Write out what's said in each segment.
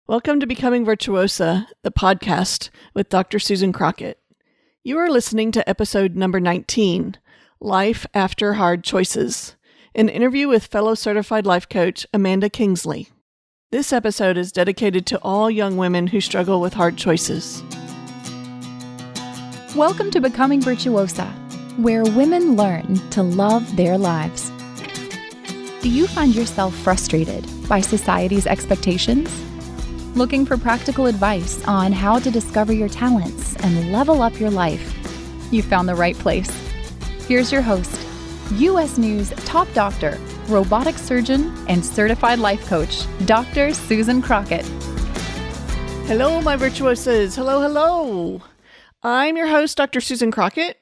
Welcome to Becoming Virtuosa, the podcast with Dr. Susan Crockett. You are listening to episode number 19, Life After Hard Choices, an interview with fellow certified life coach Amanda Kingsley. This episode is dedicated to all young women who struggle with hard choices. Welcome to Becoming Virtuosa, where women learn to love their lives. Do you find yourself frustrated by society's expectations? Looking for practical advice on how to discover your talents and level up your life? You found the right place. Here's your host, U.S. News top doctor, robotic surgeon, and certified life coach, Dr. Susan Crockett. Hello, my virtuosas. Hello. I'm your host, Dr. Susan Crockett.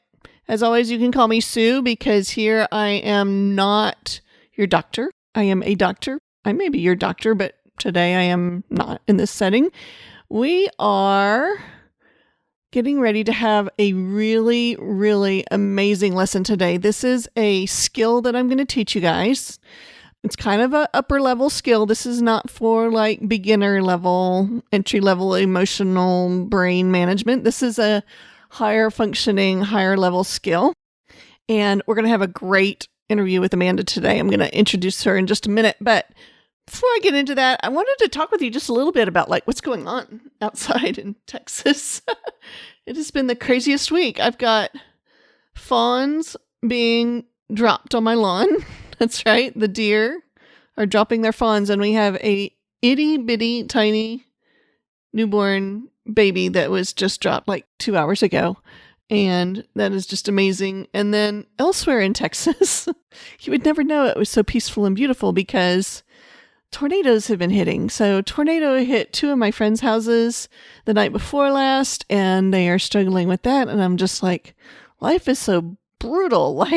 As always, you can call me Sue because here I am not your doctor. I am a doctor. I may be your doctor, but today I am not in this setting. We are getting ready to have a really, really amazing lesson today. This is a skill that I'm going to teach you guys. It's kind of an upper level skill. This is not for like beginner level, entry level emotional brain management. This is a higher functioning, higher level skill. And we're going to have a great interview with Amanda today. I'm going to introduce her in just a minute, but before I get into that, I wanted to talk with you just a little bit about what's going on outside in Texas. It has been the craziest week. I've got fawns being dropped on my lawn. That's right. The deer are dropping their fawns, and we have a itty bitty tiny newborn baby that was just dropped 2 hours ago. And that is just amazing. And then elsewhere in Texas, you would never know it was so peaceful and beautiful because tornadoes have been hitting. So tornado hit two of my friends' houses the night before last, and they are struggling with that. And I'm just like, life is so brutal.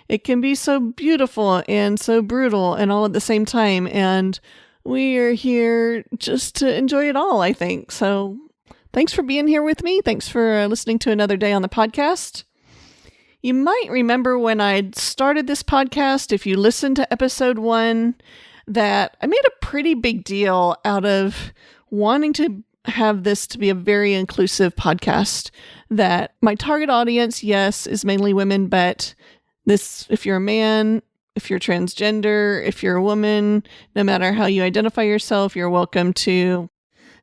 It can be so beautiful and so brutal and all at the same time. And we are here just to enjoy it all, I think. So thanks for being here with me. Thanks for listening to another day on the podcast. You might remember when I started this podcast, if you listened to episode 1, that I made a pretty big deal out of wanting to have this to be a very inclusive podcast, that my target audience, yes, is mainly women, but this, if you're a man, if you're transgender, if you're a woman, no matter how you identify yourself, you're welcome to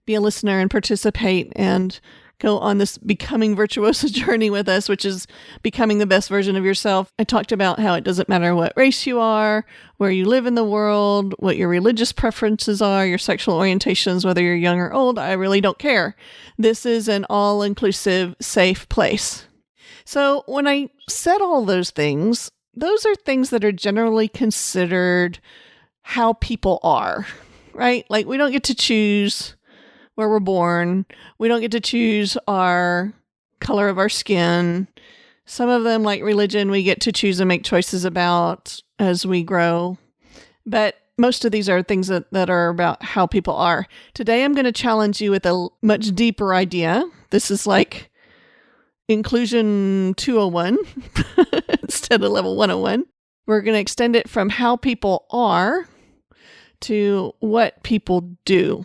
be a listener and participate and go on this Becoming Virtuosa journey with us, which is becoming the best version of yourself. I talked about how it doesn't matter what race you are, where you live in the world, what your religious preferences are, your sexual orientations, whether you're young or old. I really don't care. This is an all-inclusive, safe place. So when I said all those things, those are things that are generally considered how people are, right? We don't get to choose where we're born. We don't get to choose our color of our skin. Some of them, like religion, we get to choose and make choices about as we grow. But most of these are things that are about how people are. Today, I'm going to challenge you with a much deeper idea. This is like inclusion 201 instead of level 101. We're going to extend it from how people are to what people do.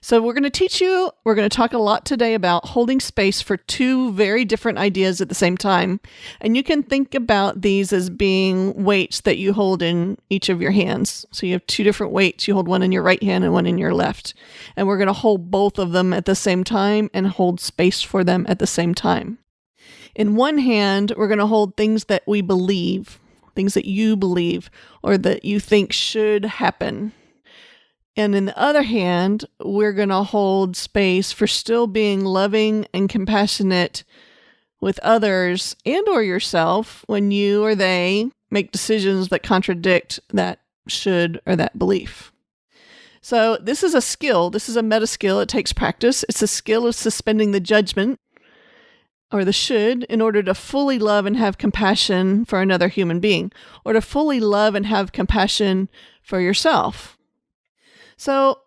So we're going to talk a lot today about holding space for two very different ideas at the same time. And you can think about these as being weights that you hold in each of your hands. So you have two different weights. You hold one in your right hand and one in your left. And we're going to hold both of them at the same time and hold space for them at the same time. In one hand, we're going to hold things that we believe, things that you believe or that you think should happen. And in the other hand, we're going to hold space for still being loving and compassionate with others and or yourself when you or they make decisions that contradict that should or that belief. So this is a skill. This is a meta skill. It takes practice. It's a skill of suspending the judgment or the should in order to fully love and have compassion for another human being, or to fully love and have compassion for yourself. So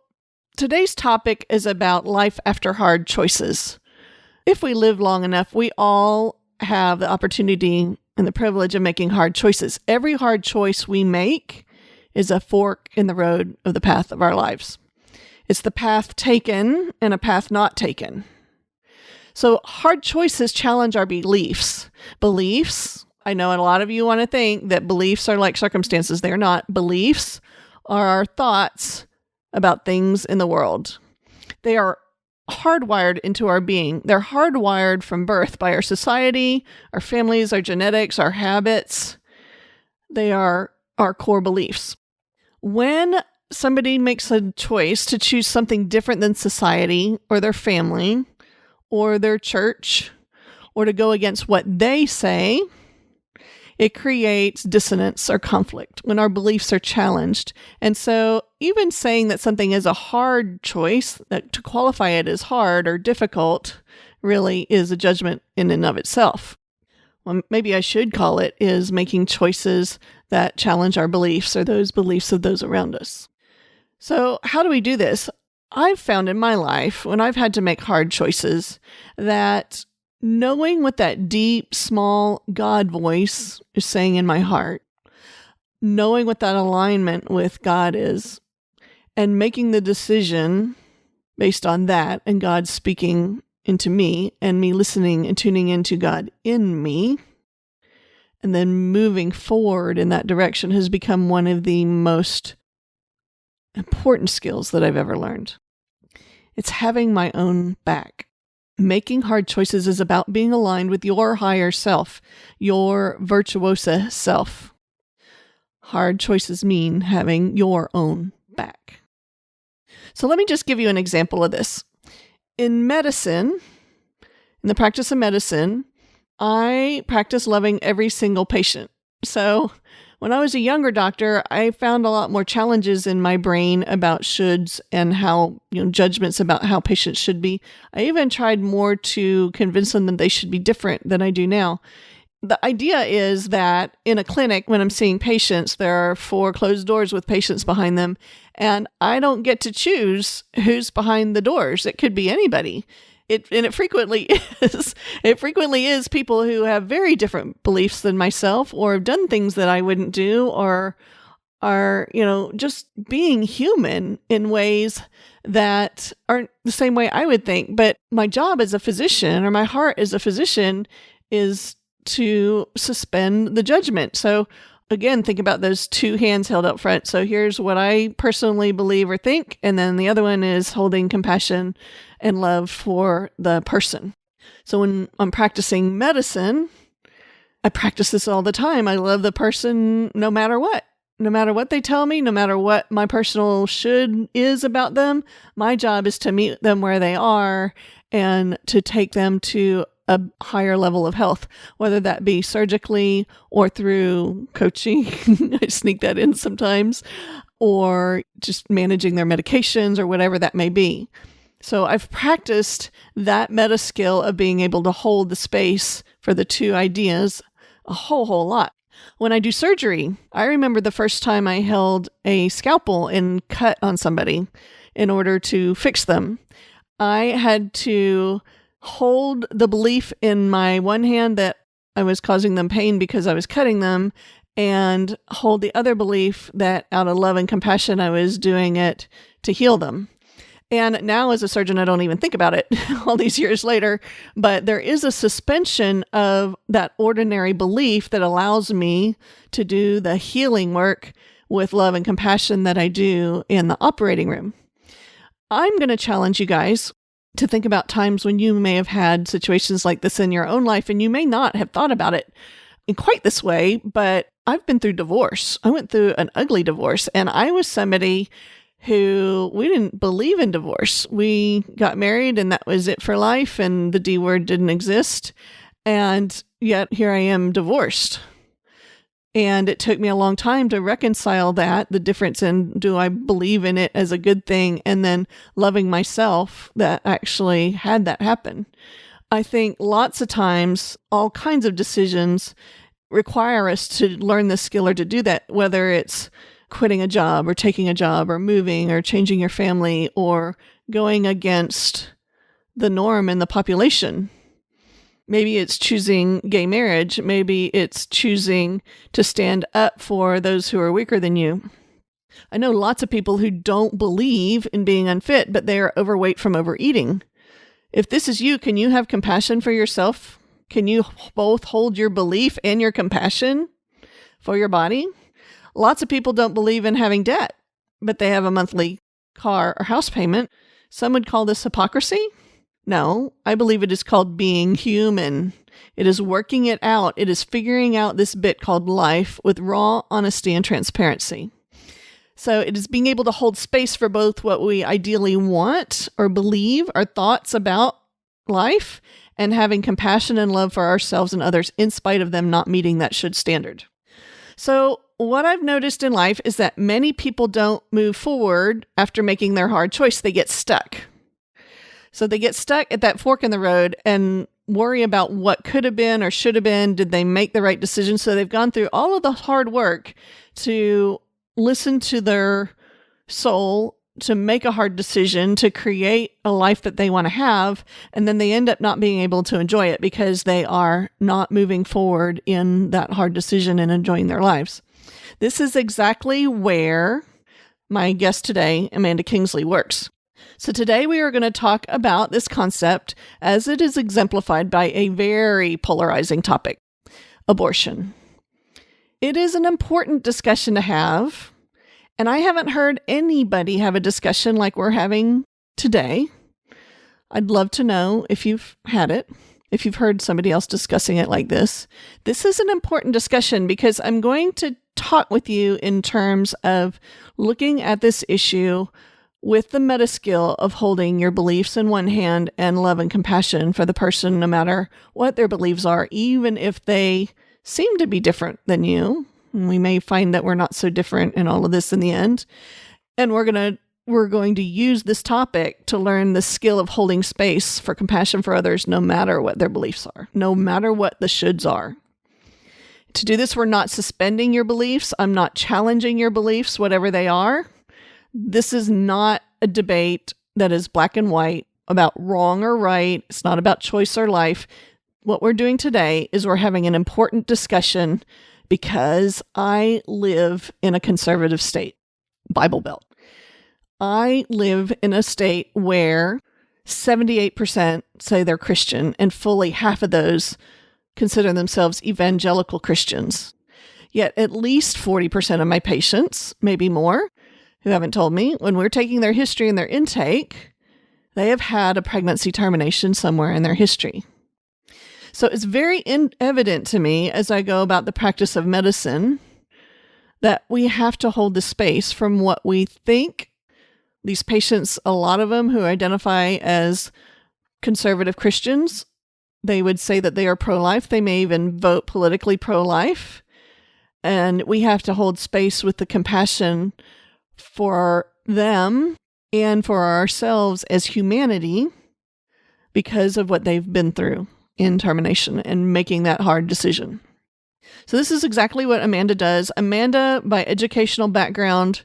today's topic is about life after hard choices. If we live long enough, we all have the opportunity and the privilege of making hard choices. Every hard choice we make is a fork in the road of the path of our lives. It's the path taken and a path not taken. So hard choices challenge our beliefs. Beliefs, I know a lot of you want to think that beliefs are like circumstances. They're not. Beliefs are our thoughts about things in the world. They are hardwired into our being. They're hardwired from birth by our society, our families, our genetics, our habits. They are our core beliefs. When somebody makes a choice to choose something different than society or their family or their church, or to go against what they say, it creates dissonance or conflict when our beliefs are challenged. And so even saying that something is a hard choice, that to qualify it as hard or difficult, really is a judgment in and of itself. Well, maybe I should call it is making choices that challenge our beliefs or those beliefs of those around us. So how do we do this? I've found in my life, when I've had to make hard choices, that knowing what that deep, small God voice is saying in my heart, knowing what that alignment with God is, and making the decision based on that, and God speaking into me, and me listening and tuning into God in me, and then moving forward in that direction has become one of the most important skills that I've ever learned. It's having my own back. Making hard choices is about being aligned with your higher self, your virtuosa self. Hard choices mean having your own back. So let me just give you an example of this. In medicine, in the practice of medicine, I practice loving every single patient. So when I was a younger doctor, I found a lot more challenges in my brain about shoulds and how, judgments about how patients should be. I even tried more to convince them that they should be different than I do now. The idea is that in a clinic, when I'm seeing patients, there are 4 closed doors with patients behind them, and I don't get to choose who's behind the doors. It could be anybody. It frequently is. It frequently is people who have very different beliefs than myself, or have done things that I wouldn't do, or are, just being human in ways that aren't the same way I would think. But my job as a physician, or my heart as a physician, is to suspend the judgment. So again, think about those 2 hands held up front. So here's what I personally believe or think, and then the other one is holding compassion and love for the person. So when I'm practicing medicine, I practice this all the time. I love the person no matter what. No matter what they tell me, no matter what my personal should is about them, my job is to meet them where they are and to take them to a higher level of health, whether that be surgically or through coaching. I sneak that in sometimes, or just managing their medications or whatever that may be. So I've practiced that meta skill of being able to hold the space for the 2 ideas a whole lot. When I do surgery, I remember the first time I held a scalpel and cut on somebody in order to fix them. I had to hold the belief in my one hand that I was causing them pain because I was cutting them, and hold the other belief that out of love and compassion, I was doing it to heal them. And now as a surgeon, I don't even think about it all these years later, but there is a suspension of that ordinary belief that allows me to do the healing work with love and compassion that I do in the operating room. I'm going to challenge you guys to think about times when you may have had situations like this in your own life, and you may not have thought about it in quite this way, but I've been through divorce. I went through an ugly divorce, and I was somebody who we didn't believe in divorce. We got married and that was it for life, and the D word didn't exist. And yet here I am divorced. And it took me a long time to reconcile that, the difference in do I believe in it as a good thing, and then loving myself that actually had that happen. I think lots of times all kinds of decisions require us to learn this skill or to do that, whether it's quitting a job or taking a job or moving or changing your family or going against the norm in the population. Maybe it's choosing gay marriage. Maybe it's choosing to stand up for those who are weaker than you. I know lots of people who don't believe in being unfit, but they are overweight from overeating. If this is you, can you have compassion for yourself? Can you both hold your belief and your compassion for your body? Lots of people don't believe in having debt, but they have a monthly car or house payment. Some would call this hypocrisy. No, I believe it is called being human. It is working it out. It is figuring out this bit called life with raw honesty and transparency. So it is being able to hold space for both what we ideally want or believe, our thoughts about life, and having compassion and love for ourselves and others in spite of them not meeting that should standard. So what I've noticed in life is that many people don't move forward after making their hard choice. They get stuck. So they get stuck at that fork in the road and worry about what could have been or should have been. Did they make the right decision? So they've gone through all of the hard work to listen to their soul, to make a hard decision, to create a life that they want to have, and then they end up not being able to enjoy it because they are not moving forward in that hard decision and enjoying their lives. This is exactly where my guest today, Amanda Kingsley, works. So today we are going to talk about this concept as it is exemplified by a very polarizing topic, abortion. It is an important discussion to have, and I haven't heard anybody have a discussion like we're having today. I'd love to know if you've had it, if you've heard somebody else discussing it like this. This is an important discussion because I'm going to talk with you in terms of looking at this issue with the meta skill of holding your beliefs in one hand and love and compassion for the person, no matter what their beliefs are, even if they seem to be different than you. And we may find that we're not so different in all of this in the end. And we're going to use this topic to learn the skill of holding space for compassion for others, no matter what their beliefs are, no matter what the shoulds are. To do this, we're not suspending your beliefs. I'm not challenging your beliefs, whatever they are. This is not a debate that is black and white about wrong or right. It's not about choice or life. What we're doing today is we're having an important discussion because I live in a conservative state, Bible Belt. I live in a state where 78% say they're Christian, and fully half of those consider themselves evangelical Christians. Yet at least 40% of my patients, maybe more, who haven't told me, when we're taking their history and their intake, they have had a pregnancy termination somewhere in their history. So it's very evident to me as I go about the practice of medicine that we have to hold the space from what we think. These patients, a lot of them who identify as conservative Christians, they would say that they are pro-life. They may even vote politically pro-life. And we have to hold space with the compassion for them and for ourselves as humanity because of what they've been through in termination and making that hard decision. So this is exactly what Amanda does. Amanda, by educational background,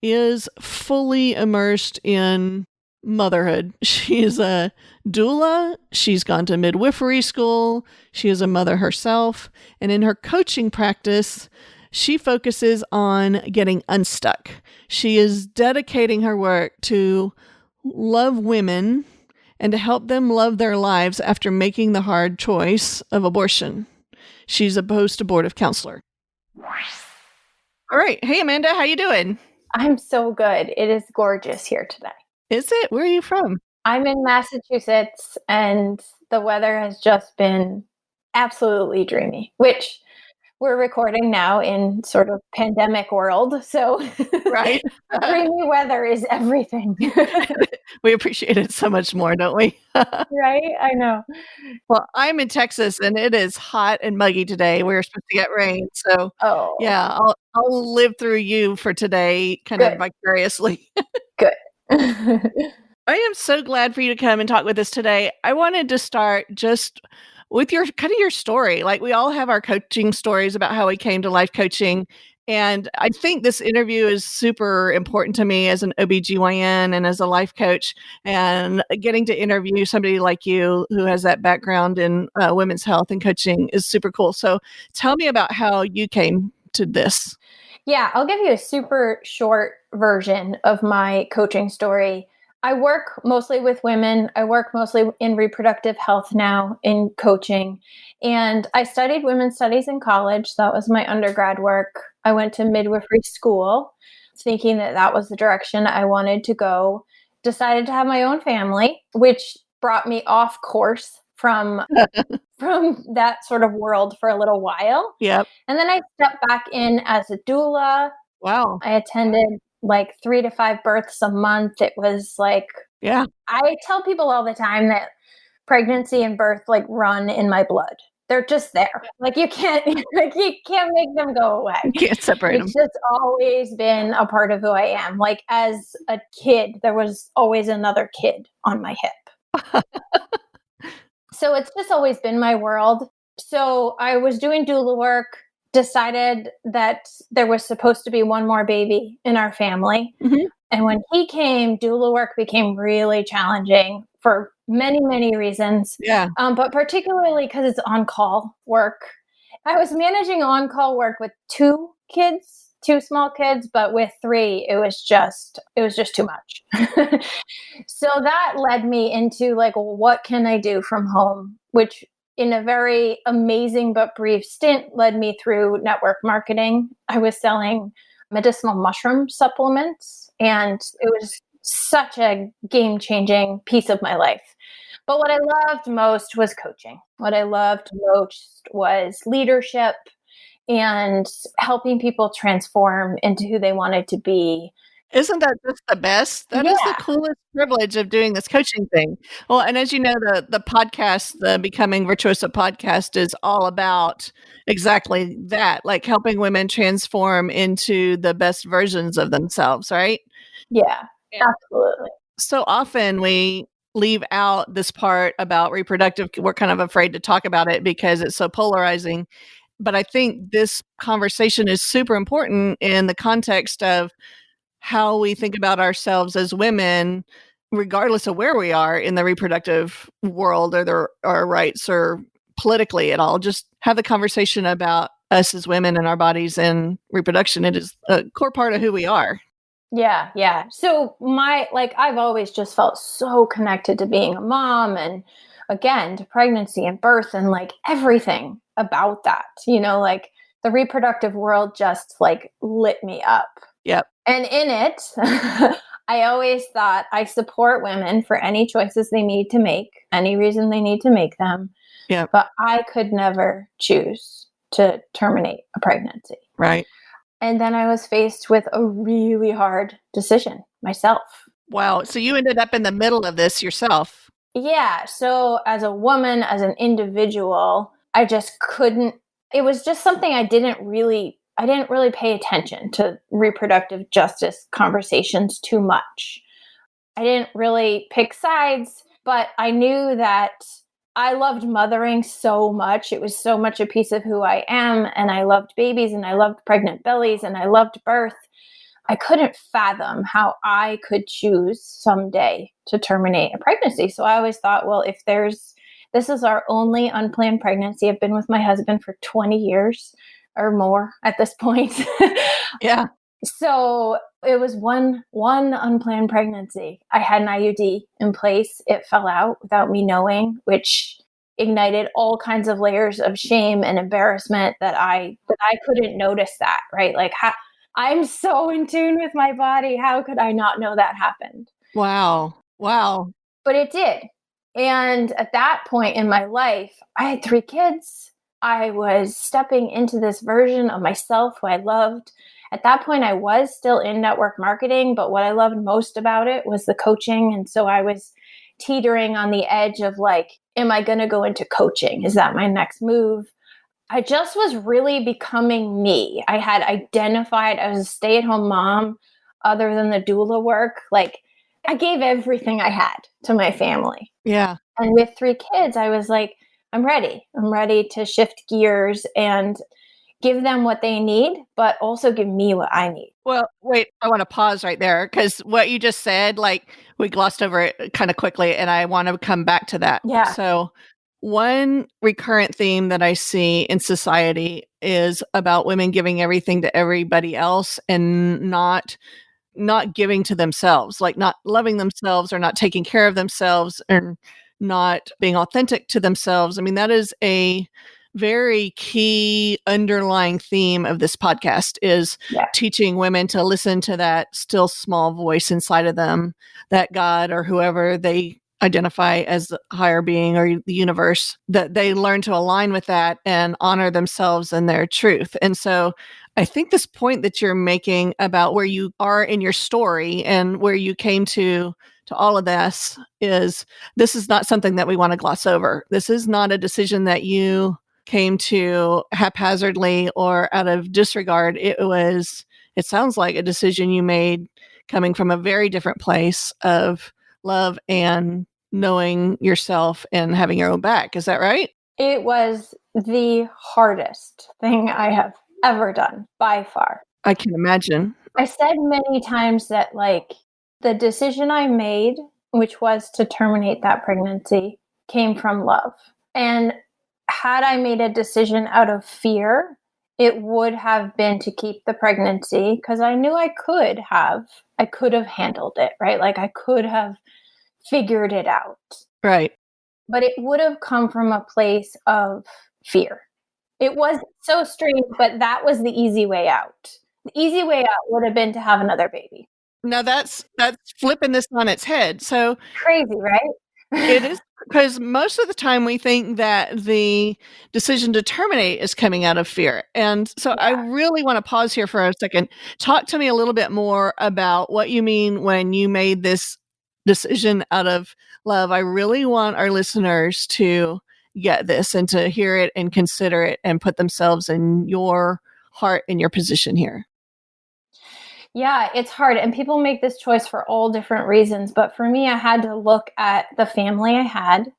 is fully immersed in motherhood. She is a doula. She's gone to midwifery school. She is a mother herself. And in her coaching practice, she focuses on getting unstuck. She is dedicating her work to love women and to help them love their lives after making the hard choice of abortion. She's a post-abortive counselor. All right. Hey, Amanda, how you doing? I'm so good. It is gorgeous here today. Is it? Where are you from? I'm in Massachusetts, and the weather has just been absolutely dreamy, which we're recording now in sort of pandemic world. So Right. dreamy weather is everything. We appreciate it so much more, don't we? Right? I know. Well, I'm in Texas and it is hot and muggy today. We're supposed to get rain. So yeah, I'll live through you for today kind of vicariously. Good. I am so glad for you to come and talk with us today. I wanted to start just with your kind of your story. Like, we all have our coaching stories about how we came to life coaching. And I think this interview is super important to me as an OBGYN and as a life coach, and getting to interview somebody like you who has that background in women's health and coaching is super cool. So tell me about how you came to this. Yeah, I'll give you a super short version of my coaching story. I work mostly with women. I work mostly in reproductive health now in coaching. And I studied women's studies in college. That was my undergrad work. I went to midwifery school thinking that that was the direction I wanted to go. Decided to have my own family, which brought me off course from that sort of world for a little while. Yep. And then I stepped back in as a doula. Wow. I attended like 3 to 5 births a month. It was like, Yeah. I tell people all the time that pregnancy and birth like run in my blood. They're just there. Like you can't like you can't make them go away. You can't separate them. It's just always been a part of who I am. Like as a kid, there was always another kid on my hip. So it's just always been my world. So I was doing doula work, decided that there was supposed to be one more baby in our family. Mhm. And when he came, doula work became really challenging for many, many reasons, Yeah. but particularly because it's on-call work. I was managing on-call work with 2 kids, 2 small kids, but with 3, it was just too much. So that led me into like, well, what can I do from home? Which in a very amazing but brief stint led me through network marketing. I was selling medicinal mushroom supplements, and it was such a game-changing piece of my life. But what I loved most was coaching. What I loved most was leadership and helping people transform into who they wanted to be. Isn't that just the best? That is the Yeah, coolest privilege of doing this coaching thing. Well, and as you know, the podcast, the Becoming Virtuosa podcast is all about exactly that, like helping women transform into the best versions of themselves, right? yeah, Yeah. absolutely. So often we leave out this part about reproductive. We're kind of afraid to talk about it because it's so polarizing. But I think this conversation is super important in the context of how we think about ourselves as women, regardless of where we are in the reproductive world or our rights or politically at all. Just have the conversation about us as women and our bodies and reproduction. It is a core part of who we are. Yeah, yeah. So I've always just felt so connected to being a mom and again to pregnancy and birth and like everything about that, like the reproductive world just like lit me up. Yep. And in it, I always thought I support women for any choices they need to make, any reason they need to make them. Yep. But I could never choose to terminate a pregnancy. Right. And then I was faced with a really hard decision myself. Wow. So you ended up in the middle of this yourself. Yeah. So as a woman, as an individual, I just couldn't, it was just something I didn't really pay attention to reproductive justice conversations too much. I didn't really pick sides, but I knew that I loved mothering so much. It was so much a piece of who I am. And I loved babies and I loved pregnant bellies and I loved birth. I couldn't fathom how I could choose someday to terminate a pregnancy. So I always thought, well, this is our only unplanned pregnancy. I've been with my husband for 20 years or more at this point. Yeah. So it was one unplanned pregnancy. I had an IUD in place. It fell out without me knowing, which ignited all kinds of layers of shame and embarrassment that I couldn't notice that, right? Like I'm so in tune with my body. How could I not know that happened? Wow. Wow. But it did. And at that point in my life, I had 3 kids. I was stepping into this version of myself who I loved. At that point, I was still in network marketing, but what I loved most about it was the coaching. And so I was teetering on the edge of like, am I going to go into coaching? Is that my next move? I just was really becoming me. I had identified, I was a stay-at-home mom other than the doula work. Like I gave everything I had to my family. Yeah. And with 3 kids, I was like, I'm ready. I'm ready to shift gears and give them what they need, but also give me what I need. Well, wait, I want to pause right there because what you just said, like we glossed over it kind of quickly, and I want to come back to that. Yeah. So one recurrent theme that I see in society is about women giving everything to everybody else and not giving to themselves, like not loving themselves or not taking care of themselves or not being authentic to themselves. I mean, that is a very key underlying theme of this podcast is teaching women to listen to that still small voice inside of them, that God or whoever they identify as the higher being or the universe, that they learn to align with that and honor themselves and their truth. And so I think this point that you're making about where you are in your story and where you came to all of this is not something that we want to gloss over. This is not a decision that you came to haphazardly or out of disregard. It sounds like a decision you made coming from a very different place of love and knowing yourself and having your own back. Is that right? It was the hardest thing I have ever done by far. I can imagine. I said many times that like the decision I made, which was to terminate that pregnancy, came from love. And had I made a decision out of fear, it would have been to keep the pregnancy because I knew I could have handled it, right? Like I could have figured it out. Right. But it would have come from a place of fear. It was so strange, but that was the easy way out. The easy way out would have been to have another baby. Now that's flipping this on its head. So crazy, right? It is, because most of the time we think that the decision to terminate is coming out of fear. And so I really want to pause here for a second. Talk to me a little bit more about what you mean when you made this decision out of love. I really want our listeners to get this and to hear it and consider it and put themselves in your heart and your position here. Yeah, it's hard. And people make this choice for all different reasons. But for me, I had to look at the family I had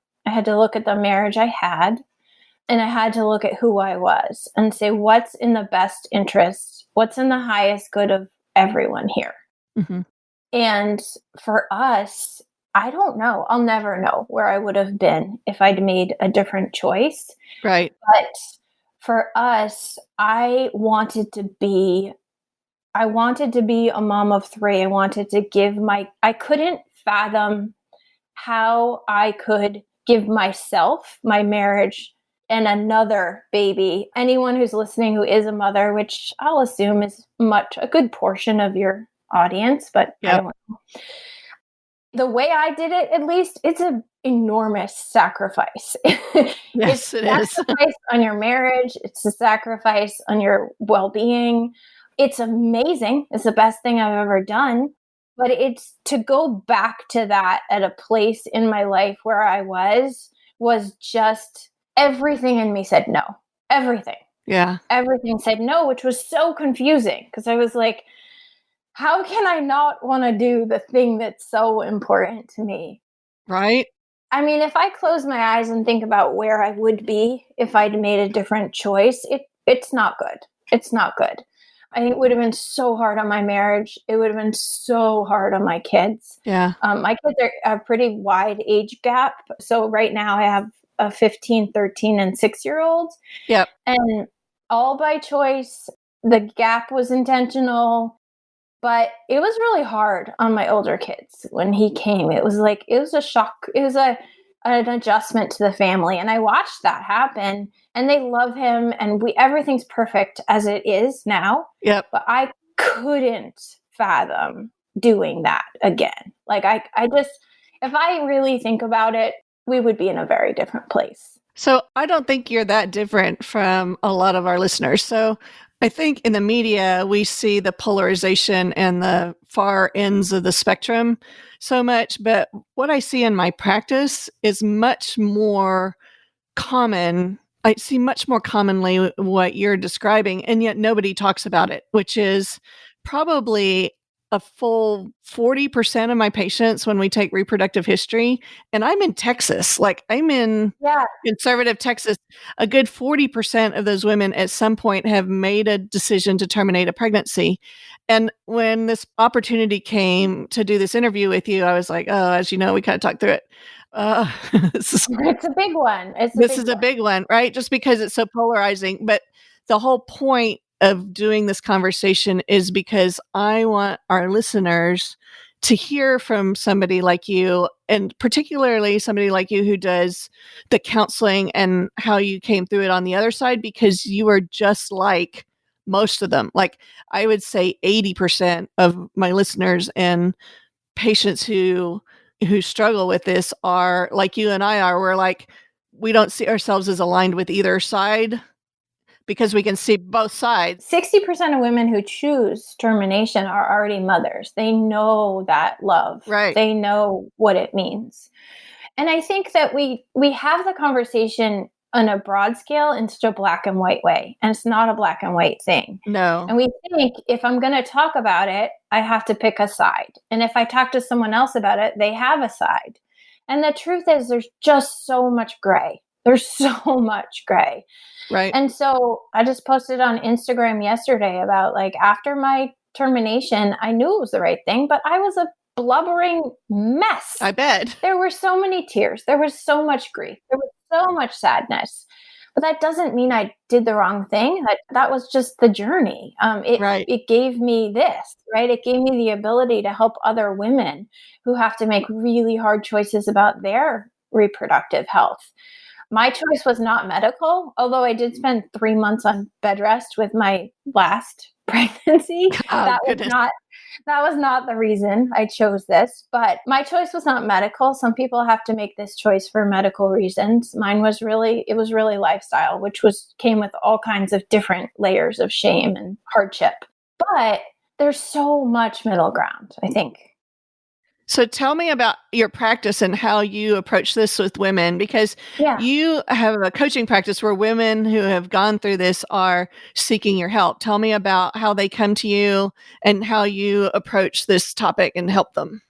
to look at the marriage I had, and I had to look at who I was and say, what's in the best interest? What's in the highest good of everyone here? Mm-hmm. And for us, I don't know. I'll never know where I would have been if I'd made a different choice. Right. But for us, I wanted to be a mom of three. I couldn't fathom how I could give myself, my marriage, and another baby. Anyone who's listening who is a mother, which I'll assume is a good portion of your audience, but I don't know. The way I did it, at least, it's an enormous sacrifice. Yes, it is. It's a sacrifice on your marriage. It's a sacrifice on your well-being. It's amazing. It's the best thing I've ever done. But it's to go back to that at a place in my life where I was just everything in me said no. Everything. Yeah. Everything said no, which was so confusing because I was like, how can I not want to do the thing that's so important to me? Right. I mean, if I close my eyes and think about where I would be if I'd made a different choice, it's not good. It's not good. I think it would have been so hard on my marriage. It would have been so hard on my kids. Yeah. My kids are a pretty wide age gap. So right now I have a 15, 13, and 6-year-old. Yep. And all by choice. The gap was intentional. But it was really hard on my older kids when he came. It was a shock. It was an adjustment to the family. And I watched that happen, and they love him, and everything's perfect as it is now. Yep. But I couldn't fathom doing that again. Like I just, if I really think about it, we would be in a very different place. So I don't think you're that different from a lot of our listeners. So I think in the media, we see the polarization and the far ends of the spectrum so much. But what I see in my practice is much more common. I see much more commonly what you're describing, and yet nobody talks about it, which is probably a full 40% of my patients when we take reproductive history, and I'm in Texas, like I'm in conservative Texas, a good 40% of those women at some point have made a decision to terminate a pregnancy. And when this opportunity came to do this interview with you, I was like, oh, as you know, we kind of talked through it. It's a big one. This is a big one, right? Just because it's so polarizing. But the whole point of doing this conversation is because I want our listeners to hear from somebody like you, and particularly somebody like you who does the counseling and how you came through it on the other side, because you are just like most of them. Like I would say 80% of my listeners and patients who struggle with this are like you and I are. We're like, we don't see ourselves as aligned with either side because we can see both sides. 60% of women who choose termination are already mothers. They know that love. Right. They know what it means. And I think that we have the conversation on a broad scale instead of black and white way. And it's not a black and white thing. No. And we think if I'm going to talk about it, I have to pick a side. And if I talk to someone else about it, they have a side. And the truth is there's just so much gray. There's so much gray. Right. And so I just posted on Instagram yesterday about like after my termination, I knew it was the right thing, but I was a blubbering mess. I bet. There were so many tears. There was so much grief. There was so much sadness. But that doesn't mean I did the wrong thing. That was just the journey. It gave me this, right? It gave me the ability to help other women who have to make really hard choices about their reproductive health. My choice was not medical, although I did spend 3 months on bed rest with my last pregnancy. That was not the reason I chose this, but my choice was not medical. Some people have to make this choice for medical reasons. Mine was really lifestyle, which came with all kinds of different layers of shame and hardship. But there's so much middle ground, I think. So tell me about your practice and how you approach this with women, because you have a coaching practice where women who have gone through this are seeking your help. Tell me about how they come to you and how you approach this topic and help them.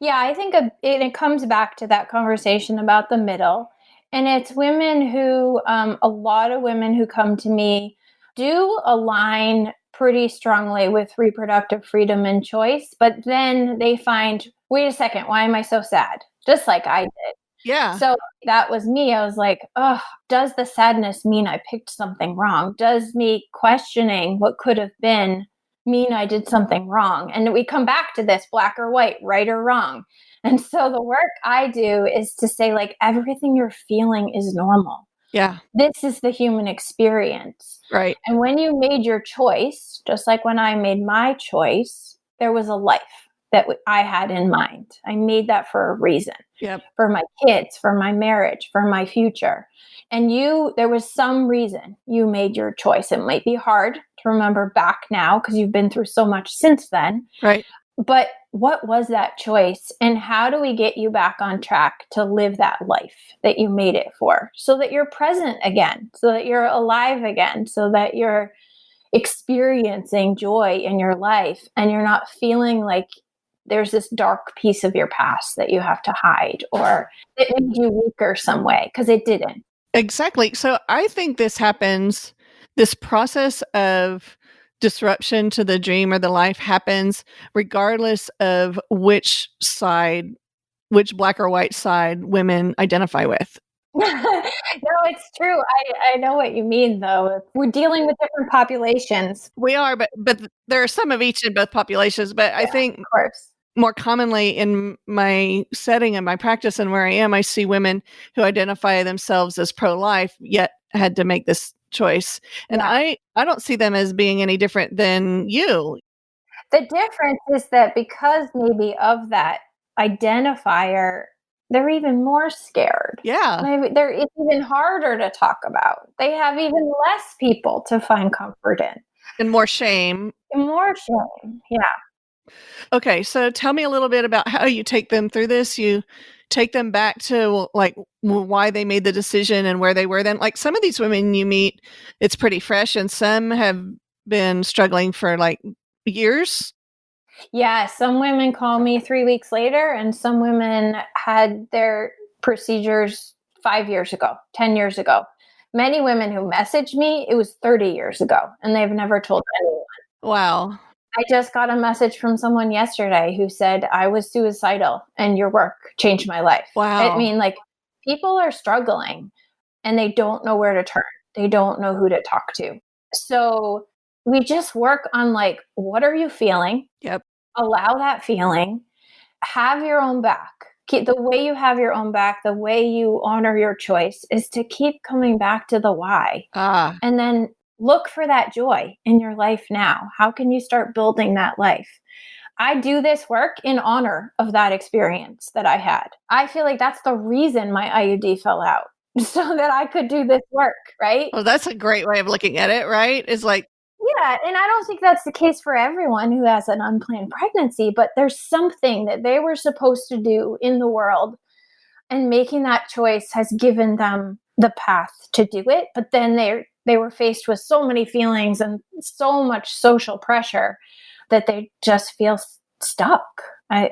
Yeah, I think it comes back to that conversation about the middle. And it's women who, a lot of women who come to me do align pretty strongly with reproductive freedom and choice, but then they find, wait a second, why am I so sad? Just like I did. Yeah. So that was me. I was like, oh, does the sadness mean I picked something wrong? Does me questioning what could have been mean I did something wrong? And we come back to this black or white, right or wrong. And so the work I do is to say, like, everything you're feeling is normal. Yeah. This is the human experience. Right. And when you made your choice, just like when I made my choice, there was a life that I had in mind. I made that for a reason. Yep. For my kids, for my marriage, for my future. And there was some reason you made your choice. It might be hard to remember back now because you've been through so much since then. Right. But what was that choice? And how do we get you back on track to live that life that you made it for, so that you're present again, so that you're alive again, so that you're experiencing joy in your life and you're not feeling like there's this dark piece of your past that you have to hide or it made you weaker some way, because it didn't. Exactly. So I think this process of disruption to the dream or the life happens regardless of which black or white side women identify with. No, it's true. I know what you mean, though. We're dealing with different populations. We are, but there are some of each in both populations. But I think of course, more commonly in my setting and my practice and where I am, I see women who identify themselves as pro-life yet had to make this choice. And I don't see them as being any different than you. The difference is that because maybe of that identifier, they're even more scared. Yeah. Maybe it's even harder to talk about. They have even less people to find comfort in. And more shame. More shame. Yeah. Okay. So tell me a little bit about how you take them through this. You take them back to like why they made the decision and where they were then. Like some of these women you meet, it's pretty fresh, and some have been struggling for like years. Yeah, some women call me 3 weeks later, and some women had their procedures 5 years ago, 10 years ago. Many women who messaged me, it was 30 years ago, and they've never told anyone. Wow. I just got a message from someone yesterday who said, I was suicidal and your work changed my life. I Wow. mean, like, people are struggling and they don't know where to turn. They don't know who to talk to. So we just work on, like, what are you feeling? Yep. Allow that feeling, have your own back. The way you have your own back, the way you honor your choice is to keep coming back to the why. And then look for that joy in your life now. How can you start building that life? I do this work in honor of that experience that I had. I feel like that's the reason my IUD fell out, so that I could do this work, right? Well, that's a great way of looking at it, right? Is like, yeah, and I don't think that's the case for everyone who has an unplanned pregnancy, but there's something that they were supposed to do in the world, and making that choice has given them the path to do it. But then they were faced with so many feelings and so much social pressure that they just feel stuck.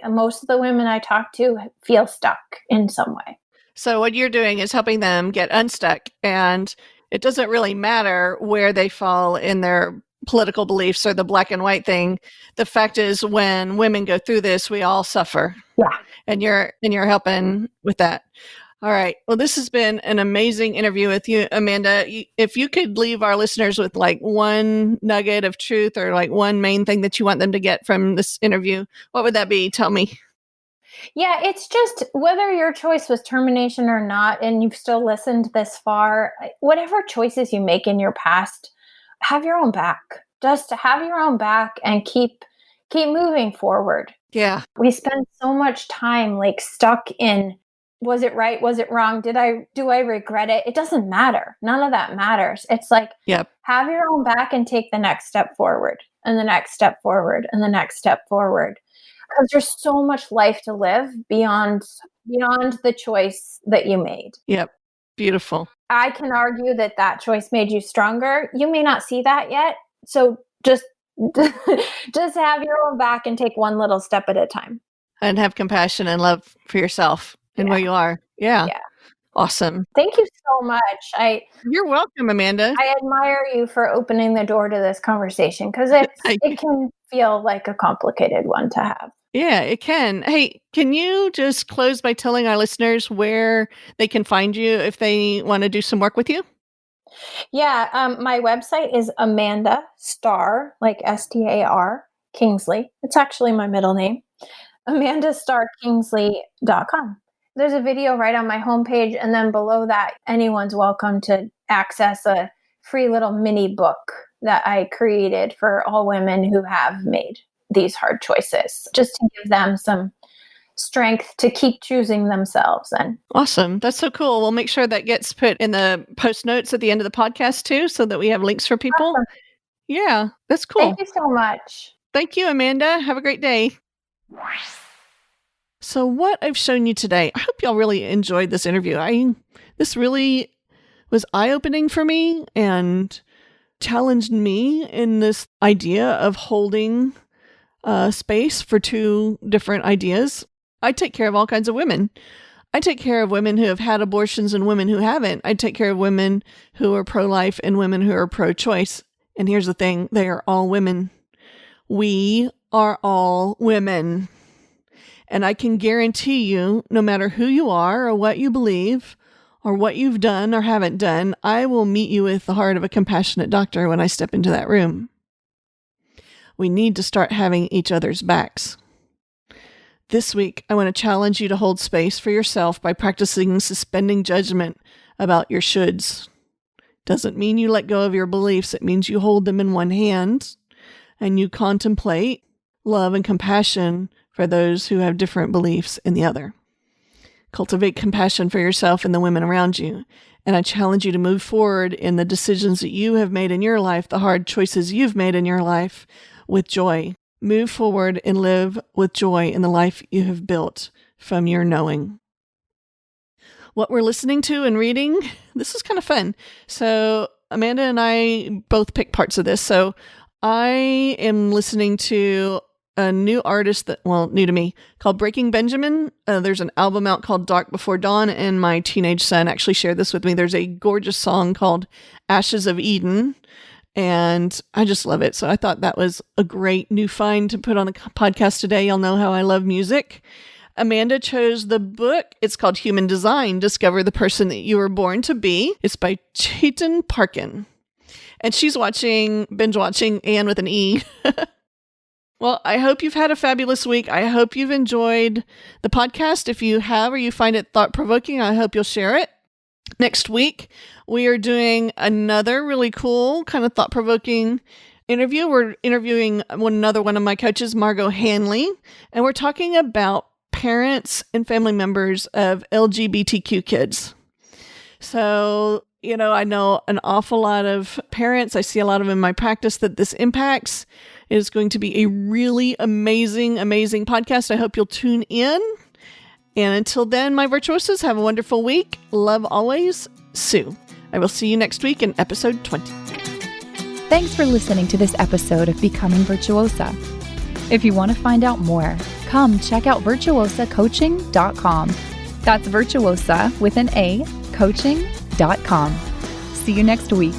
Most of the women I talk to feel stuck in some way. So what you're doing is helping them get unstuck, and it doesn't really matter where they fall in their political beliefs or the black and white thing. The fact is, when women go through this, we all suffer. Yeah. And you're helping with that. All right. Well, this has been an amazing interview with you, Amanda. If you could leave our listeners with like one nugget of truth or like one main thing that you want them to get from this interview, what would that be? Tell me. Yeah, it's just whether your choice was termination or not, and you've still listened this far, whatever choices you make in your past, have your own back. Just have your own back and keep moving forward. Yeah. We spend so much time like stuck in, was it right? Was it wrong? Do I regret it? It doesn't matter. None of that matters. It's like, Yep. Have your own back and take the next step forward and the next step forward and the next step forward. Because there's so much life to live beyond the choice that you made. Yep. Beautiful. I can argue that choice made you stronger. You may not see that yet. So just have your own back and take one little step at a time. And have compassion and love for yourself and where you are. Yeah. Awesome. Thank you so much. You're welcome, Amanda. I admire you for opening the door to this conversation, because it can feel like a complicated one to have. Yeah, it can. Hey, can you just close by telling our listeners where they can find you if they want to do some work with you? Yeah, my website is Amanda Star, like STAR, Kingsley. It's actually my middle name. AmandaStarKingsley.com. There's a video right on my homepage, and then below that, anyone's welcome to access a free little mini book that I created for all women who have made these hard choices, just to give them some strength to keep choosing themselves. And awesome. That's so cool. We'll make sure that gets put in the post notes at the end of the podcast too, so that we have links for people. Awesome. Yeah, that's cool. Thank you so much. Thank you, Amanda. Have a great day. So what I've shown you today, I hope y'all really enjoyed this interview. This really was eye-opening for me and challenged me in this idea of holding space for two different ideas. I take care of all kinds of women. I take care of women who have had abortions and women who haven't. I take care of women who are pro-life and women who are pro-choice. And here's the thing, they are all women. We are all women. And I can guarantee you, no matter who you are or what you believe or what you've done or haven't done, I will meet you with the heart of a compassionate doctor when I step into that room. We need to start having each other's backs. This week, I want to challenge you to hold space for yourself by practicing suspending judgment about your shoulds. Doesn't mean you let go of your beliefs. It means you hold them in one hand and you contemplate love and compassion for those who have different beliefs in the other. Cultivate compassion for yourself and the women around you. And I challenge you to move forward in the decisions that you have made in your life, the hard choices you've made in your life, with joy. Move forward and live with joy in the life you have built from your knowing. What we're listening to and reading, this is kind of fun. So Amanda and I both picked parts of this. So I am listening to a new artist new to me, called Breaking Benjamin. There's an album out called Dark Before Dawn, and my teenage son actually shared this with me. There's a gorgeous song called Ashes of Eden, and I just love it. So I thought that was a great new find to put on the podcast today. Y'all know how I love music. Amanda chose the book. It's called Human Design, Discover the Person That You Were Born to Be. It's by Chetan Parkin. And she's binge watching Anne with an E. Well, I hope you've had a fabulous week. I hope you've enjoyed the podcast. If you have, or you find it thought-provoking, I hope you'll share it. Next week, we are doing another really cool kind of thought-provoking interview. We're interviewing one of my coaches, Margot Hanley, and we're talking about parents and family members of LGBTQ kids. So, I know an awful lot of parents. I see a lot of them in my practice that this impacts. It is going to be a really amazing, amazing podcast. I hope you'll tune in. And until then, my virtuosos, have a wonderful week. Love always, Sue. I will see you next week in episode 20. Thanks for listening to this episode of Becoming Virtuosa. If you want to find out more, come check out virtuosacoaching.com. That's virtuosa with an A, coaching.com. See you next week.